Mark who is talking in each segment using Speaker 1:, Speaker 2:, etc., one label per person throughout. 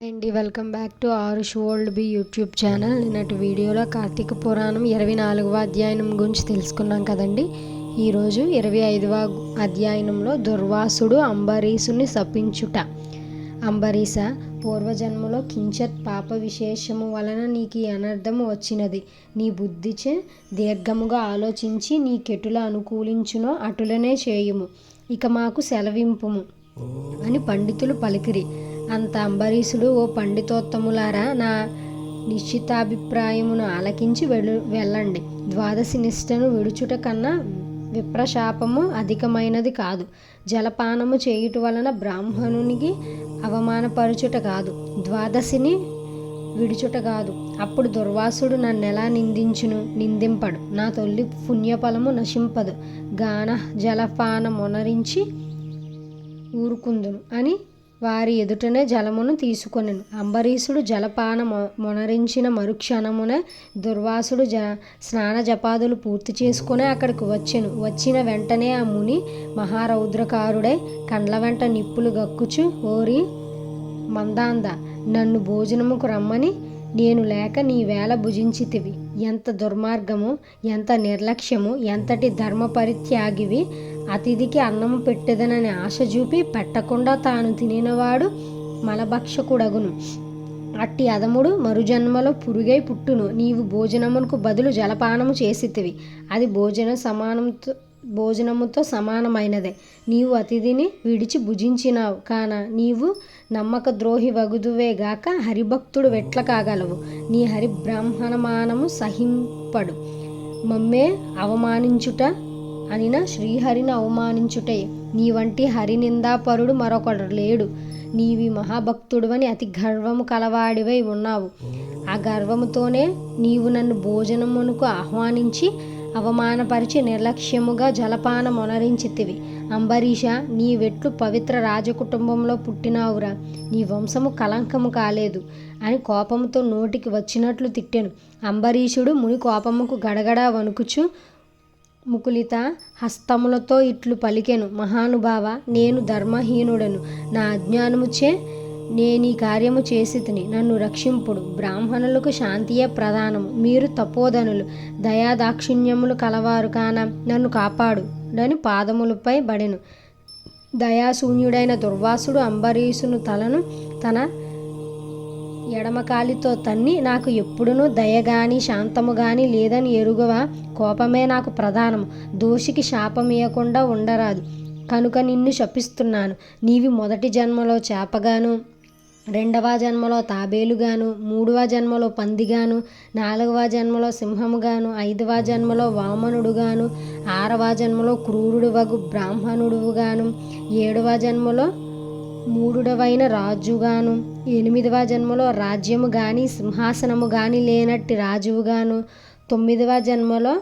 Speaker 1: అండి welcome back to Aarush world B YouTube channel. నిన్నటి వీడియోలో కార్తీక పురాణం 24వ అధ్యాయం గురించి తెలుసుకున్నాం కదండి. ఈరోజు 25వ అధ్యాయంలో దుర్వాసుడు అంబరీషుని శపించుట. అంబరీష, పూర్వజన్మలో కించత్ పాప విశేషము వలన నీకు ఈ అనర్థము వచ్చినది. నీ బుద్ధిచే దీర్ఘముగా ఆలోచించి నీకెటుల అనుకూలించునో అటులనే చేయుము. ఇక మాకు సెలవింపుము అని పండితులు పలికిరి. అంత అంబరీషుడు, ఓ పండితోత్తములారా, నా నిశ్చితాభిప్రాయమును ఆలకించి వెళ్ళండి. ద్వాదశి నిష్టను విడుచుట కన్నా విప్రశాపము అధికమైనది కాదు. జలపానము చేయుట వలన బ్రాహ్మణునికి అవమానపరచుట కాదు, ద్వాదశిని విడుచుట కాదు. అప్పుడు దుర్వాసుడు నన్నెలా నిందింపడు, నా తొలి పుణ్యఫలము నశింపదు. గాన జలపానమునరించి ఊరుకుందును అని వారి ఎదుటనే జలమును తీసుకొనెను. అంబరీషుడు జలపాన మొనరించిన మరుక్షణమునే దుర్వాసుడు స్నాన జపాదులు పూర్తి చేసుకుని అక్కడికి వచ్చెను. వచ్చిన వెంటనే ఆ ముని మహారౌద్రకారుడై కండ్ల వెంట నిప్పులు గక్కుచు, ఓరి మందాంద, నన్ను భోజనముకు రమ్మని నేను లేక నీ వేళ భుజించితివి. ఎంత దుర్మార్గము, ఎంత నిర్లక్ష్యము, ఎంతటి ధర్మ పరిత్యాగివి. అతిథికి అన్నము పెట్టెదనని ఆశ చూపి పెట్టకుండా తాను తినినవాడు మలభక్షకుడగును. అట్టి అదముడు మరుజన్మలో పురుగై పుట్టును. నీవు భోజనమునకు బదులు జలపానము చేసితివి. అది భోజనముతో సమానమైనదే. నీవు అతిథిని విడిచి భుజించినావు కాన నీవు నమ్మక ద్రోహి వగుదువే గాక హరిభక్తుడు వెట్ల కాగలవు. నీ హరి బ్రాహ్మణమానము సహింపడు. మమ్మే అవమానించుట అనిన శ్రీహరిని అవమానించుటే. నీ వంటి హరినిందాపరుడు మరొకడు లేడు. నీవి మహాభక్తుడువని అతి గర్వము కలవాడివై ఉన్నావు. ఆ గర్వముతోనే నీవు నన్ను భోజనమునకు ఆహ్వానించి అవమానపరిచి నిర్లక్ష్యముగా జలపాన మొనరించితివి. అంబరీష, నీ వెట్లు పవిత్ర రాజకుటుంబంలో పుట్టినావురా. నీ వంశము కలంకము కాలేదు అని కోపముతో నోటికి వచ్చినట్లు తిట్టెను. అంబరీషుడు ముని కోపముకు గడగడా వణుకుచు ముకులిత హస్తములతో ఇట్లు పలికెను, మహానుభావ, నేను ధర్మహీనుడను. నా అజ్ఞానముచే నేనీ కార్యము చేసితిని. నన్ను రక్షింపుడు. బ్రాహ్మణులకు శాంతియే ప్రధానము. మీరు తపోధనులు, దయాదాక్షిణ్యములు కలవారు కాన నన్ను కాపాడుడని పాదములపై బడెను. దయాశూన్యుడైన దుర్వాసుడు అంబరీషుని తలను తన ఎడమకాలితో తన్ని, నాకు ఎప్పుడునూ దయగాని శాంతము గాని లేదని ఎరుగవా? కోపమే నాకు ప్రధానము. దోషికి శాపమియకుండా ఉండరాదు కనుక నిన్ను శపిస్తున్నాను. నీవి మొదటి జన్మలో చేపగాను, రెండవ జన్మలో తాబేలుగాను, మూడవ జన్మలో పందిగాను, నాలుగవ జన్మలో సింహముగాను, ఐదవ జన్మలో వామనుడుగాను, ఆరవ జన్మలో క్రూరుడు వగు బ్రాహ్మణుడుగాను, ఏడవ జన్మలో మూఢుడవైన రాజుగాను, ఎనిమిదవ జన్మలో రాజ్యము గాని సింహాసనము గాని లేనట్టి రాజువుగాను, 9వ జన్మలో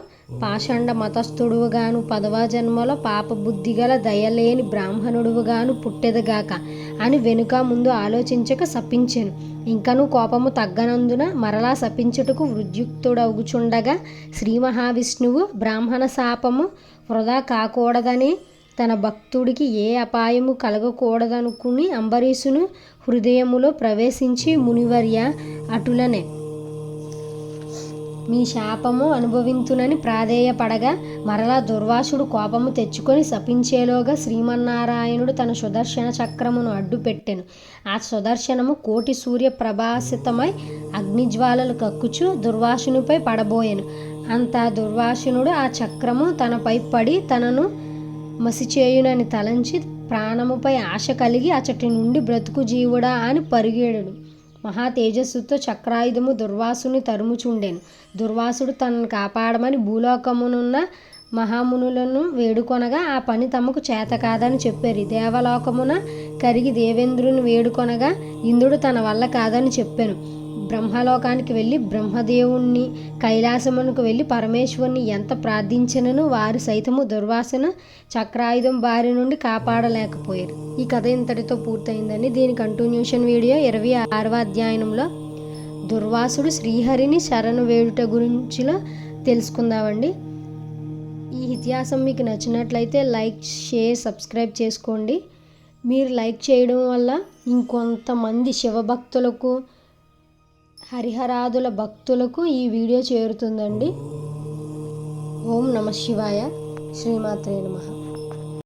Speaker 1: పాషండ మతస్థుడువుగాను, 10వ జన్మలో పాపబుద్ధిగల దయలేని బ్రాహ్మణుడువుగాను పుట్టెదగాక అని వెనుక ముందు ఆలోచించక శపించెను. ఇంకనూ కోపము తగ్గనందున మరలా శపించుటకు వృద్యుక్తుడగుచుండగా శ్రీ మహావిష్ణువు బ్రాహ్మణ శాపము వృధా కాకూడదని తన భక్తుడికి ఏ అపాయము కలగకూడదనుకుని అంబరీషును హృదయములో ప్రవేశించి, మునివర్య, అటులనే మీ శాపము అనుభవింతునని ప్రాధేయపడగా మరలా దుర్వాసుడు కోపము తెచ్చుకొని శపించేలోగా శ్రీమన్నారాయణుడు తన సుదర్శన చక్రమును అడ్డు పెట్టెను. ఆ సుదర్శనము కోటి సూర్య ప్రభాసితమై అగ్నిజ్వాలలు కక్కుచు దుర్వాసునిపై పడబోయెను. అంత దుర్వాసునుడు ఆ చక్రము తనపై పడి తనను మసిచేయునని తలంచి ప్రాణముపై ఆశ కలిగి అచటి నుండి బ్రతుకు జీవుడా అని పరిగెడెను. మహా తేజస్సుతో చక్రాయుధము దుర్వాసుని తరుముచుండెను. దుర్వాసుడు తనను కాపాడమని భూలోకమునున్న మహామునులను వేడుకొనగా ఆ పని తమకు చేత కాదని చెప్పారు. దేవలోకమున కరిగి దేవేంద్రుని వేడుకొనగా ఇంద్రుడు తన వల్ల కాదని చెప్పాను. బ్రహ్మలోకానికి వెళ్ళి బ్రహ్మదేవుణ్ణి, కైలాసమునకు వెళ్ళి పరమేశ్వరుని ఎంత ప్రార్థించినను వారు సైతము దుర్వాసన చక్రాయుధం బారి నుండి కాపాడలేకపోయారు. ఈ కథ ఇంతటితో పూర్తయిందండి. దీని కంటిన్యూషన్ వీడియో 26వ అధ్యాయంలో దుర్వాసుడు శ్రీహరిని శరణు వేడుట గురించిలో తెలుసుకుందామండి. ఈ ఇతిహాసం మీకు నచ్చినట్లయితే లైక్, షేర్, సబ్స్క్రైబ్ చేసుకోండి. మీరు లైక్ చేయడం వల్ల ఇంకొంతమంది శివభక్తులకు హరిహరాదుల భక్తులకు ఈ వీడియో చేరుతుందండి. ఓం నమ శివాయ. శ్రీమాత్రే నమః.